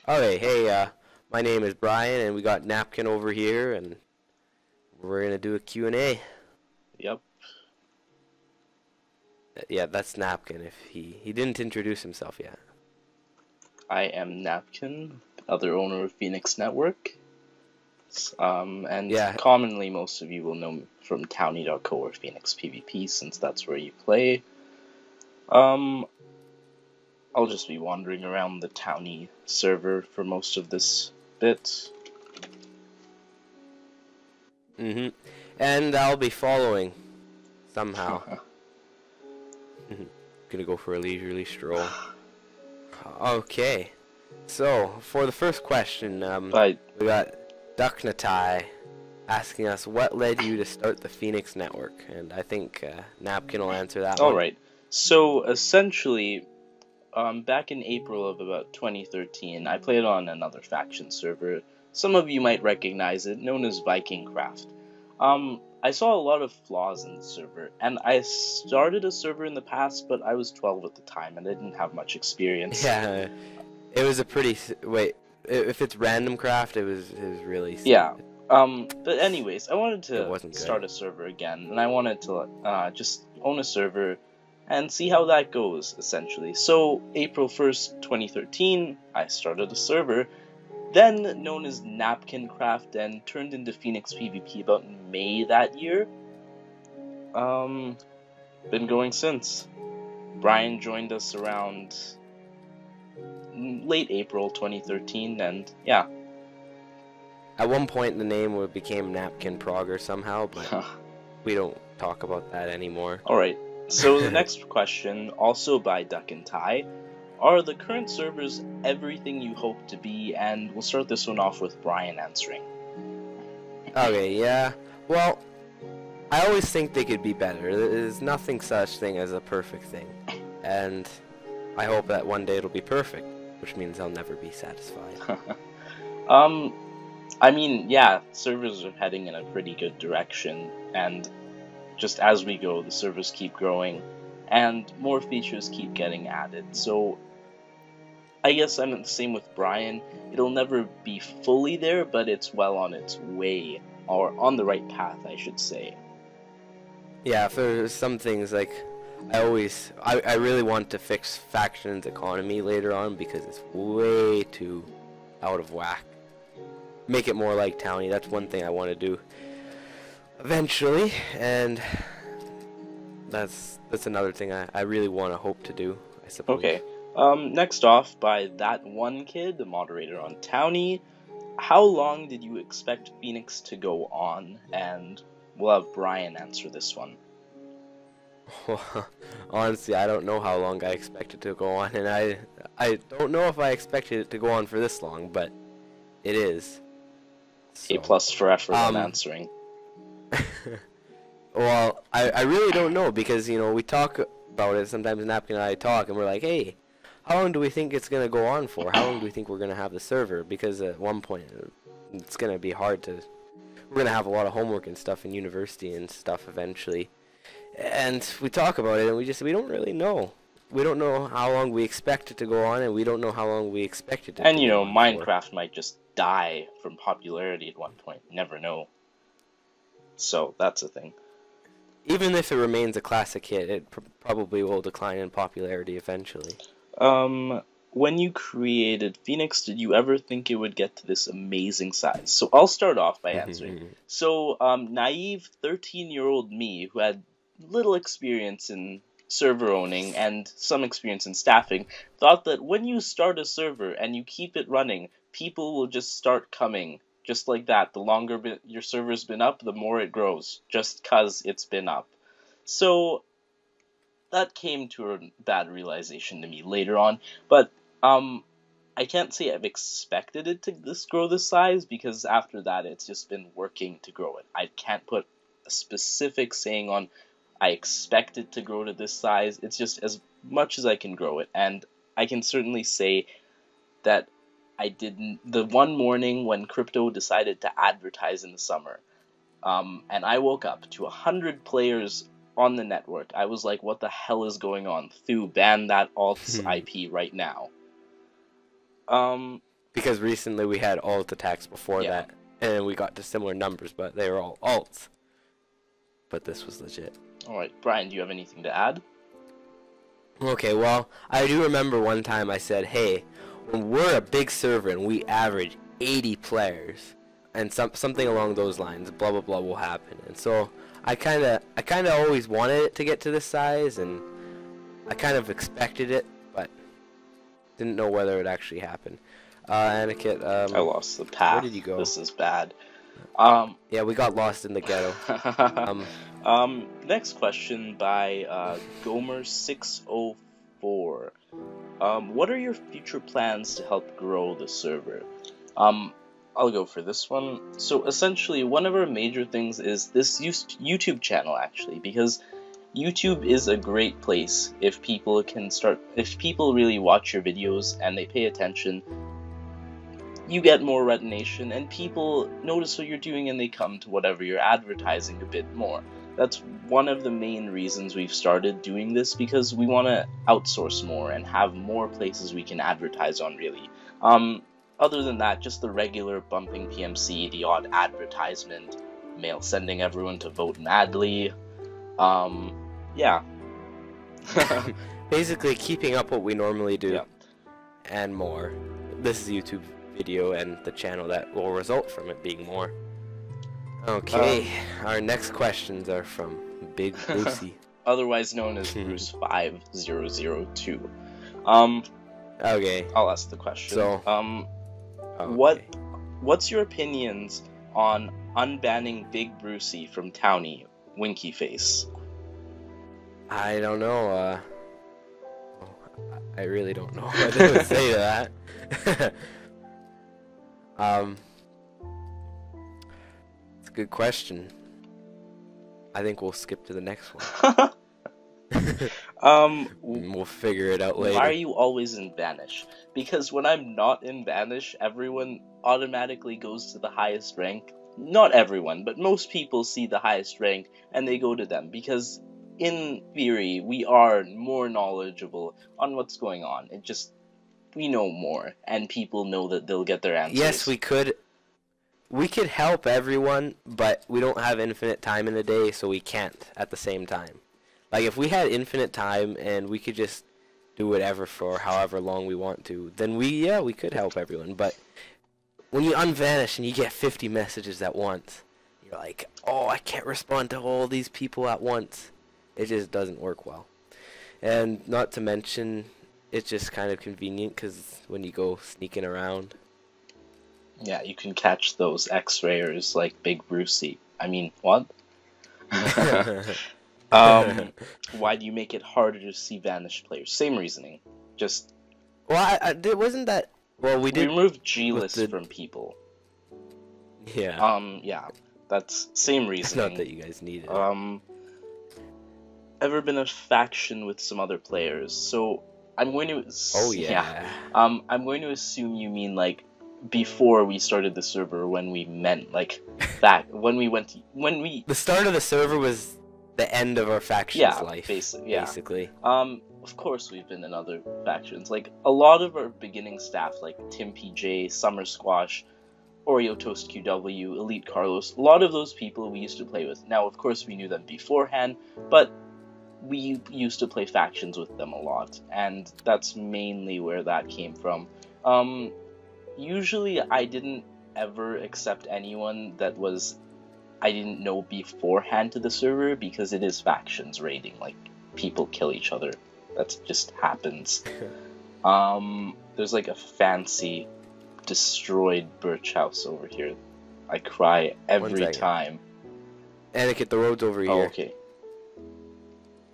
Okay, hey, my name is Brian, and we got Napkin over here, and we're gonna do a Q&A. Yep, Yeah, that's Napkin. If he didn't introduce himself yet. I am Napkin, other owner of Phoenix Network. And Yeah, commonly, most of you will know me from Townie.co or Phoenix PvP, since that's where you play. Um, I'll just be wandering around the Townie server for most of this bit. and I'll be following somehow. Gonna go for a leisurely stroll. Okay, so for the first question, But, we got Ducknatai asking us what led you to start the Phoenix Network, and I think Napkin will answer that one. alright. So, essentially, back in April of about 2013, I played on another faction server. Some of you might recognize it, known as Vikingcraft. I saw a lot of flaws in the server, and I started a server in the past, but I was 12 at the time, and I didn't have much experience. Yeah, it was a pretty wait. If it's random craft, it was really Yeah. stupid. But anyways, I wanted It to wasn't good. start a server again, and I wanted to just own a server and see how that goes, essentially. So, April 1st, 2013, I started a server, then known as Napkin577 and turned into Phoenix PvP about May that year. Um, been going since. Brian joined us around late April 2013, and yeah. At one point, the name became Napkin577 or somehow, but we don't talk about that anymore. Alright, so the next question, also by Duck and Tie, are the current servers everything you hope to be? And we'll start this one off with Brian answering. Okay, yeah. Well, I always think they could be better. There's nothing such thing as a perfect thing, and I hope that one day it'll be perfect, which means I'll never be satisfied. um, I mean, yeah, servers are heading in a pretty good direction, and just as we go, the servers keep growing, and more features keep getting added. So I guess I'm the same with Brian. It'll never be fully there, but it's well on its way, or on the right path, I should say. Yeah, for some things like I really want to fix factions economy later on because it's way too out of whack. Make it more like Townie. That's one thing I want to do eventually, and that's another thing I really want to hope to do, I suppose. Okay. Next off, by that one kid, the moderator on Townie, how long did you expect Phoenix to go on? And we'll have Brian answer this one. Honestly, I don't know how long I expect it to go on, and I don't know if I expected it to go on for this long, but it is. A So, plus for effort on um, answering. well, I really don't know because, we talk about it. Sometimes Napkin and I talk, and we're like, hey, how long do we think it's going to go on for? How long do we think we're going to have the server? Because at one point, it's going to be hard to... We're going to have a lot of homework and stuff in university and stuff eventually. And we talk about it, and we don't really know. We don't know how long we expect it to go on, and we don't know how long we expect it to And go on for. Minecraft might just die from popularity at one point. Never know. So, that's a thing. Even if it remains a classic hit, it probably will decline in popularity eventually. When you created Phoenix, did you ever think it would get to this amazing size? So I'll start off by answering. So, naive 13-year-old me, who had little experience in server owning and some experience in staffing, thought that when you start a server and you keep it running, people will just start coming. Just like that. The longer your server's been up, the more it grows. Just 'cause it's been up. So, that came to a bad realization to me later on, but I can't say I've expected it to grow this size because after that it's just been working to grow it. I can't put a specific saying on I expect it to grow to this size. It's just as much as I can grow it, and I can certainly say that I didn't. The one morning when crypto decided to advertise in the summer, and I woke up to 100 players on the network. I was like, what the hell is going on? Thu, ban that alt's IP right now. Um, Because recently we had alt attacks before Yeah. that, and we got to similar numbers, but they were all alts. But this was legit. Alright, Brian, do you have anything to add? Okay, well, I do remember one time I said, hey, when we're a big server and we average 80 players, and something along those lines, blah blah blah will happen. And so I kind of always wanted it to get to this size, and I kind of expected it, but didn't know whether it actually happened. Aniket, I lost the path. where did you go? This is bad. Yeah, we got lost in the ghetto. Next question by Gomer604. What are your future plans to help grow the server? I'll go for this one. So essentially, one of our major things is this YouTube channel, actually, because YouTube is a great place if people really watch your videos and they pay attention. You get more retention, and people notice what you're doing and they come to whatever you're advertising a bit more. That's one of the main reasons we've started doing this, because we want to outsource more and have more places we can advertise on, really. Other than that, just the regular bumping PMC, the odd advertisement, mail sending everyone to vote madly. Yeah. Basically, keeping up what we normally do, Yeah. and more. This is a YouTube video and the channel that will result from it being more. Okay, our next questions are from Big Lucy. Otherwise known as Bruce5002. Okay. I'll ask the question. So, okay. What's your opinions on unbanning Big Brucey from Townie, Winky Face? I don't know, I really don't know what to say to that. It's a good question. I think we'll skip to the next one. We'll figure it out later. Why are you always in Vanish? Because when I'm not in Vanish, everyone automatically goes to the highest rank. Not everyone, but most people see the highest rank and they go to them, because in theory we are more knowledgeable on what's going on. We know more, and people know that they'll get their answers. Yes, we could help everyone, but we don't have infinite time in a day, so we can't at the same time. Like, if we had infinite time and we could just do whatever for however long we want to, then we could help everyone. But when you unvanish and you get 50 messages at once, you're like, oh, I can't respond to all these people at once. It just doesn't work well. And not to mention, it's just kind of convenient because when you go sneaking around. Yeah, you can catch those X-rayers like Big Brucey. I mean, what? Why do you make it harder to see vanished players? Same reasoning. Just... Well, wasn't that... Well, we did... remove G-list from people. Yeah. Yeah. That's same reasoning. It's not that you guys need it. Ever been a faction with some other players? So, I'm going to... Oh, yeah. I'm going to assume you mean, like, before we started the server, when we meant, like, The start of the server was the end of our faction's life. Basically. Of course we've been in other factions. Like, a lot of our beginning staff, like Tim PJ, Summer Squash, Oreo Toast QW, Elite Carlos, a lot of those people we used to play with. Now, of course, we knew them beforehand, but we used to play factions with them a lot, and that's mainly where that came from. Usually I didn't ever accept anyone that I didn't know beforehand to the server, because it is factions raiding, like, people kill each other. That just happens. There's like a fancy destroyed birch house over here. I cry every time. Aniket, the road's over here. Oh, okay.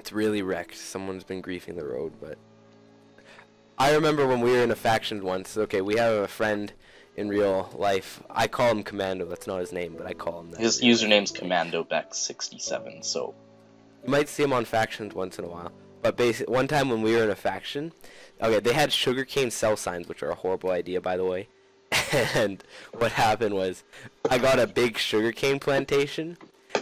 It's really wrecked. Someone's been griefing the road, but... I remember when we were in a faction once. Okay, we have a friend in real life. I call him Commando. That's not his name, but I call him that. His username's CommandoBeck67, so... You might see him on factions once in a while. But basically, one time when we were in a faction... Okay, they had sugarcane cell signs, which are a horrible idea, by the way. And what happened was, I got a big sugarcane plantation,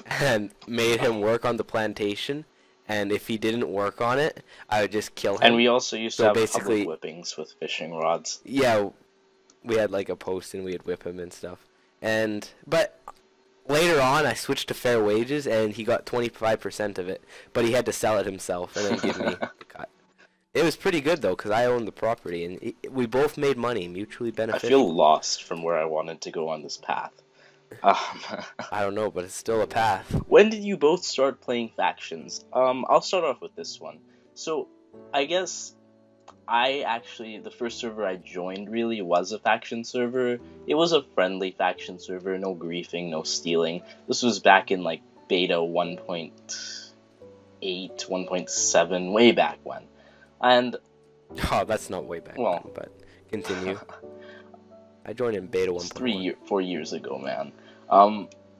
and made him work on the plantation. And if he didn't work on it, I would just kill him. And we also used to have public whippings with fishing rods. Yeah, we had like a post and we'd whip him and stuff. But later on, I switched to fair wages, and he got 25% of it, but he had to sell it himself and then give me the cut. It was pretty good though, because I owned the property, and we both made money, mutually I beneficial. feel lost from where I wanted to go on this path. I don't know, but it's still a path. When did you both start playing factions? I'll start off with this one. So, I guess the first server I joined really was a faction server. It was a friendly faction server, no griefing, no stealing. This was back in like beta 1.8, 1.7, way back when. And oh, that's not way back then, but continue. I joined in beta 1.1. 4 years ago, man.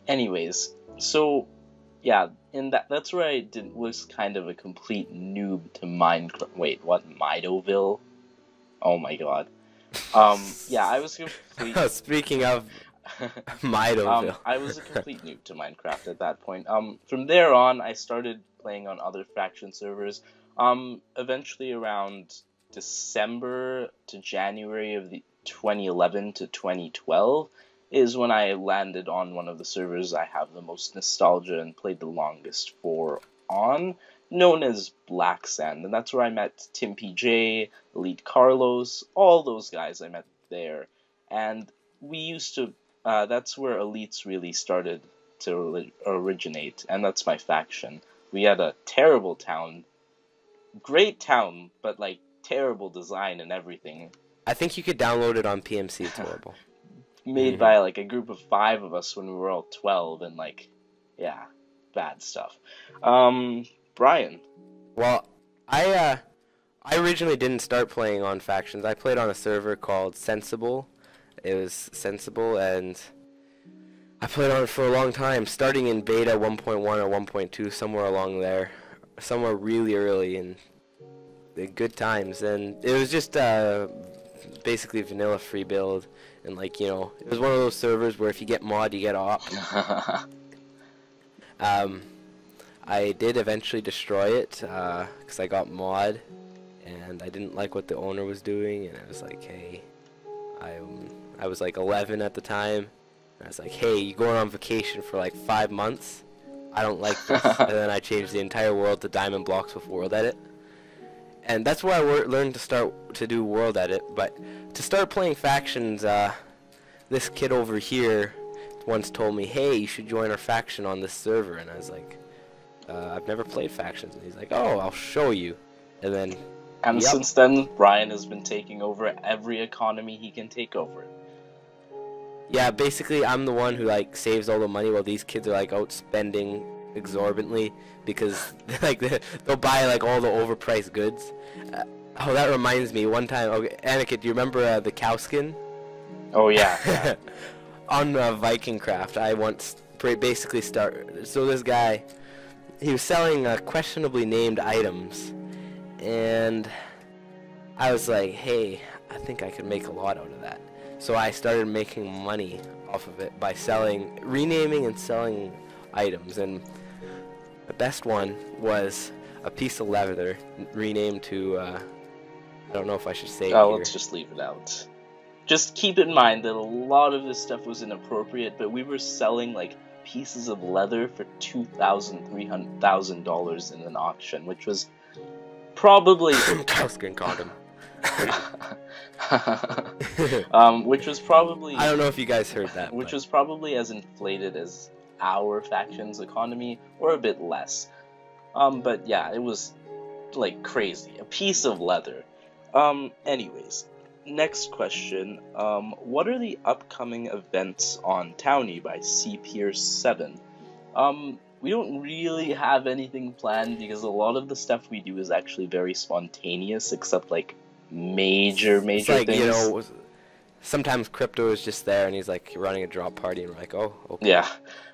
Anyways, so yeah, that's where I was kind of a complete noob to Minecraft. Wait, what? Midoville? Oh my god. Yeah, I was complete. Speaking of Midoville, I was a complete noob to Minecraft at that point. From there on, I started playing on other faction servers. Eventually around December to January of the 2011 to 2012 is when I landed on one of the servers I have the most nostalgia and played the longest for on, known as Black Sand. And that's where I met Tim PJ, Elite Carlos, all those guys I met there. And we used to, that's where Elites really started to originate, and that's my faction. We had a terrible town, great town, but like terrible design and everything. I think you could download it on PMC. It's horrible. Made by like a group of 5 of us when we were all 12, and like, yeah, bad stuff. Brian. Well, I originally didn't start playing on factions. I played on a server called Sensible. It was Sensible, and I played on it for a long time, starting in beta 1.1 or 1.2, somewhere along there, somewhere really early, and good times. And it was just basically vanilla free build, and like, you know, it was one of those servers where if you get mod, you get op. I did eventually destroy it because I got mod, and I didn't like what the owner was doing, and I was like, hey, I was like 11 at the time, and I was like, hey, you going on vacation for like 5 months? I don't like this. And then I changed the entire world to diamond blocks with world edit. And that's where I learned to start to do world edit. But to start playing factions, this kid over here once told me, hey, you should join our faction on this server. And I was like, I've never played factions. And he's like, oh, I'll show you. And then, and yep. Since then, Brian has been taking over every economy he can take over. Yeah, basically, I'm the one who like saves all the money while these kids are like out spending exorbitantly because like they'll buy like all the overpriced goods. Oh, that reminds me. One time, okay, Anakin, do you remember the cow skin? Oh yeah. On Viking Craft, I once basically started. So this guy, he was selling questionably named items, and I was like, hey, I think I could make a lot out of that. So I started making money off of it by renaming and selling items, and the best one was a piece of leather renamed to, I don't know if I should say it here. Let's just leave it out. Just keep in mind that a lot of this stuff was inappropriate, but we were selling like pieces of leather for $2,000, $300,000 in an auction, which was probably Cowskin condom. Which was probably, I don't know if you guys heard that, which was probably as inflated as our faction's economy, or a bit less. But yeah, it was like crazy, a piece of leather. Anyways, next question. What are the upcoming events on Townie by C-Pierce7? We don't really have anything planned because a lot of the stuff we do is actually very spontaneous, except like major it's like, things. You know, sometimes Crypto is just there and he's like running a drop party and we're like, oh, okay. Yeah.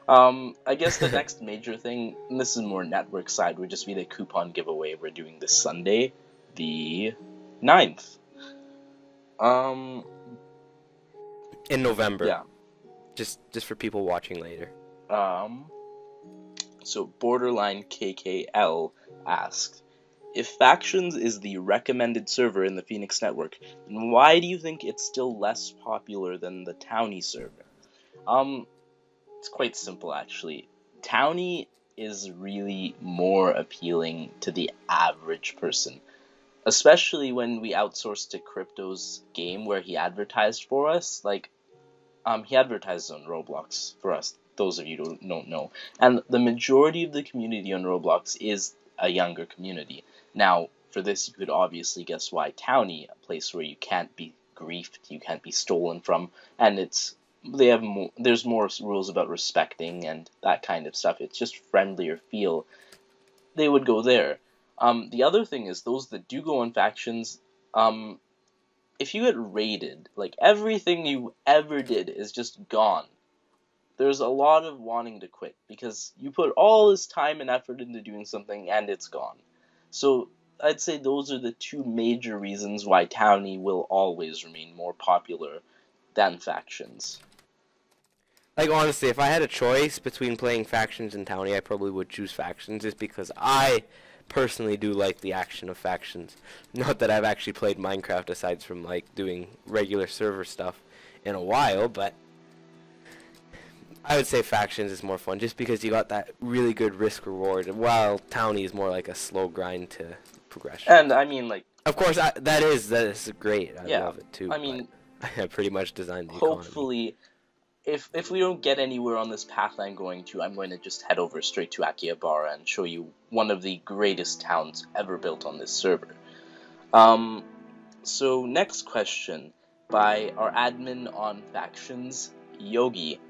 I guess the next major thing, and this is more network side, would just be the coupon giveaway we're doing this Sunday, the 9th. In November. Yeah. Just for people watching later. So Borderline KKL asked, if Factions is the recommended server in the Phoenix network, then why do you think it's still less popular than the Townie server? It's quite simple actually. Townie is really more appealing to the average person, especially when we outsourced to Crypto's game where he advertised for us. Like, he advertises on Roblox for us, those of you who don't know. And the majority of the community on Roblox is a younger community. Now, for this, you could obviously guess why Townie, a place where you can't be griefed, you can't be stolen from, and there's more rules about respecting and that kind of stuff. It's just friendlier feel. They would go there. The other thing is those that do go on Factions, if you get raided, like everything you ever did is just gone. There's a lot of wanting to quit because you put all this time and effort into doing something and it's gone. So I'd say those are the two major reasons why Townie will always remain more popular than Factions. Like, honestly, if I had a choice between playing Factions and Townie, I probably would choose Factions just because I personally do like the action of Factions. Not that I've actually played Minecraft aside from, like, doing regular server stuff in a while, but I would say Factions is more fun just because you got that really good risk reward, while Townie is more like a slow grind to progression. And I mean, like, of course, that is great. I love it too. I mean, I pretty much designed the hopefully, if we don't get anywhere on this path I'm going to just head over straight to Akihabara and show you one of the greatest towns ever built on this server. So next question by our admin on Factions, Yogi.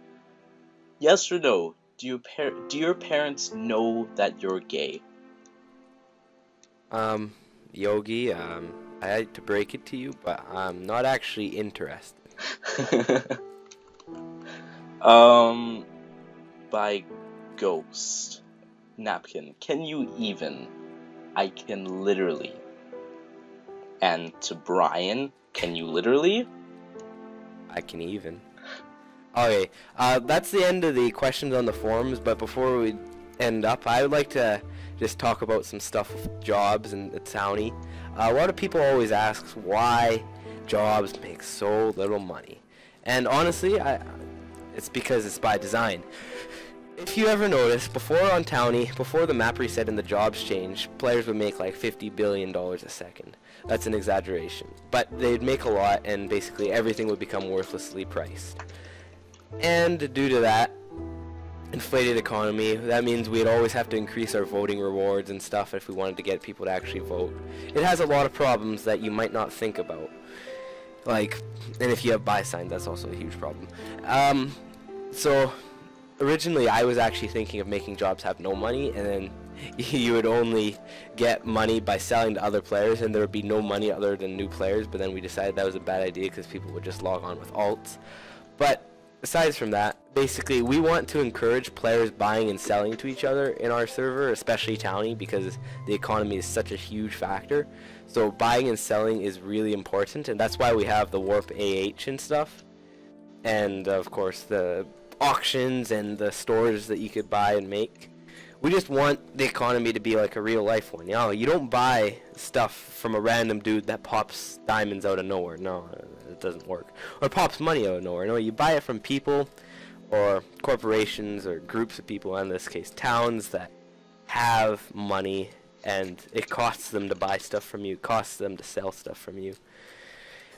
Yes or no? Do your parents know that you're gay? Yogi, I hate to break it to you, but I'm not actually interested. By Ghost. Napkin, can you even? I can literally. And to Brian, can you literally? I can even. Okay, that's the end of the questions on the forums, but before we end up, I would like to just talk about some stuff with jobs and the Townie. A lot of people always ask why jobs make so little money. And honestly, it's because it's by design. If you ever notice, before on Townie, before the map reset and the jobs changed, players would make like $50 billion a second. That's an exaggeration. But they'd make a lot, and basically everything would become worthlessly priced. And due to that inflated economy, that means we'd always have to increase our voting rewards and stuff if we wanted to get people to actually vote. It has a lot of problems that you might not think about. Like, and if you have buy signs, that's also a huge problem. So originally I was actually thinking of making jobs have no money, and then you would only get money by selling to other players, and there would be no money other than new players. But then we decided that was a bad idea because people would just log on with alts. But aside from that, basically we want to encourage players buying and selling to each other in our server, especially Townie, because the economy is such a huge factor. So buying and selling is really important, and that's why we have the Warp AH and stuff. And of course the auctions and the stores that you could buy and make. We just want the economy to be like a real life one. You know, you don't buy stuff from a random dude that pops diamonds out of nowhere. No, it doesn't work. Or pops money out of nowhere. No, you buy it from people or corporations or groups of people, in this case towns, that have money, and it costs them to buy stuff from you, costs them to sell stuff from you.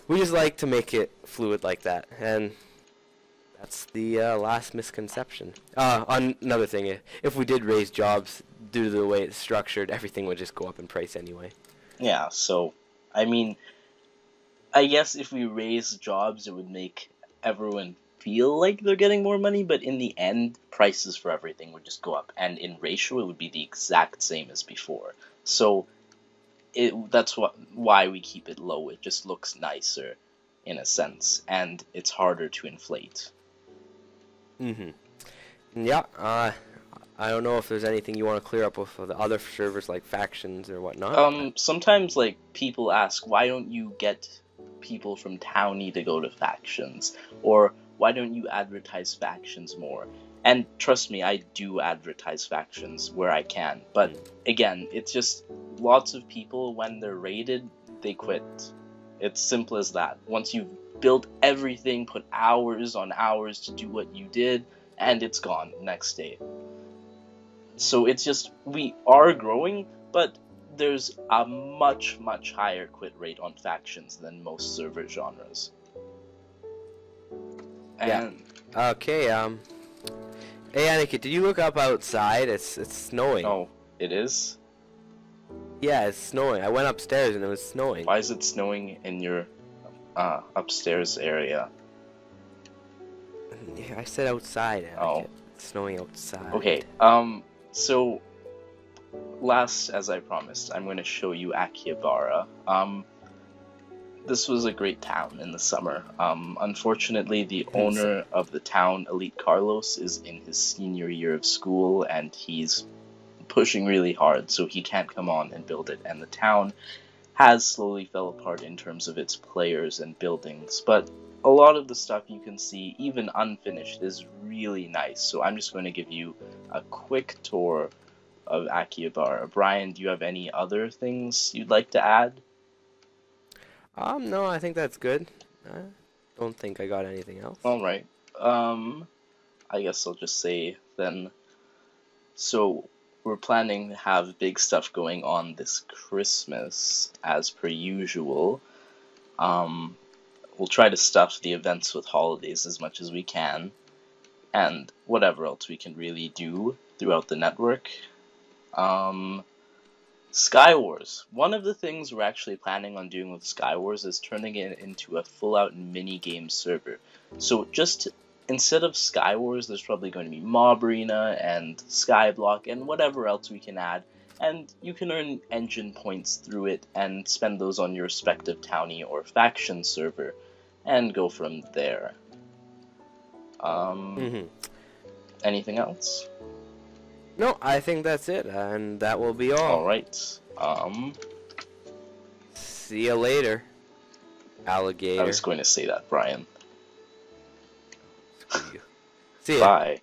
We just like to make it fluid like that, and that's the last misconception. Another thing, if we did raise jobs, due to the way it's structured, everything would just go up in price anyway. Yeah, so, I mean, I guess if we raise jobs, it would make everyone feel like they're getting more money, but in the end, prices for everything would just go up, and in ratio, it would be the exact same as before. So, that's why we keep it low. It just looks nicer, in a sense, and it's harder to inflate. Yeah, I don't know if there's anything you want to clear up with the other servers like Factions or whatnot. Sometimes, like, people ask, why don't you get people from Townie to go to Factions? Or, why don't you advertise Factions more? And trust me, I do advertise factions where I can. But again, it's just lots of people, when they're raided, they quit. It's simple as that. Once you've built everything, put hours on hours to do what you did, and it's gone next day. So it's just, we are growing, but there's a much, much higher quit rate on factions than most server genres. Yeah. And Okay. Hey, Annika, did you look up outside? It's snowing. oh, it is? Yeah, it's snowing. I went upstairs and it was snowing. Why is it snowing in your upstairs area? Yeah, I said outside, Annika. Oh. It's snowing outside. Okay, so last, as I promised, I'm going to show you Akihabara. This was a great town in the summer. Unfortunately, the owner of the town, Elite Carlos, is in his senior year of school, and he's pushing really hard, so he can't come on and build it. And the town has slowly fell apart in terms of its players and buildings, but a lot of the stuff you can see, even unfinished, is really nice. So I'm just going to give you a quick tour of Akihabara. Brian, do you have any other things you'd like to add? No, I think that's good. I don't think I got anything else. Alright. I guess I'll just say then, so we're planning to have big stuff going on this Christmas, as per usual. We'll try to stuff the events with holidays as much as we can, and whatever else we can really do throughout the network. Skywars. One of the things we're actually planning on doing with Skywars is turning it into a full-out mini-game server. So just instead of Skywars, there's probably going to be Mob Arena and Skyblock and whatever else we can add. And you can earn engine points through it and spend those on your respective townie or faction server and go from there. Anything else? No, I think that's it, and that will be all. Alright. See you later, alligator. I was going to say that, Brian. Screw you. See ya. Bye.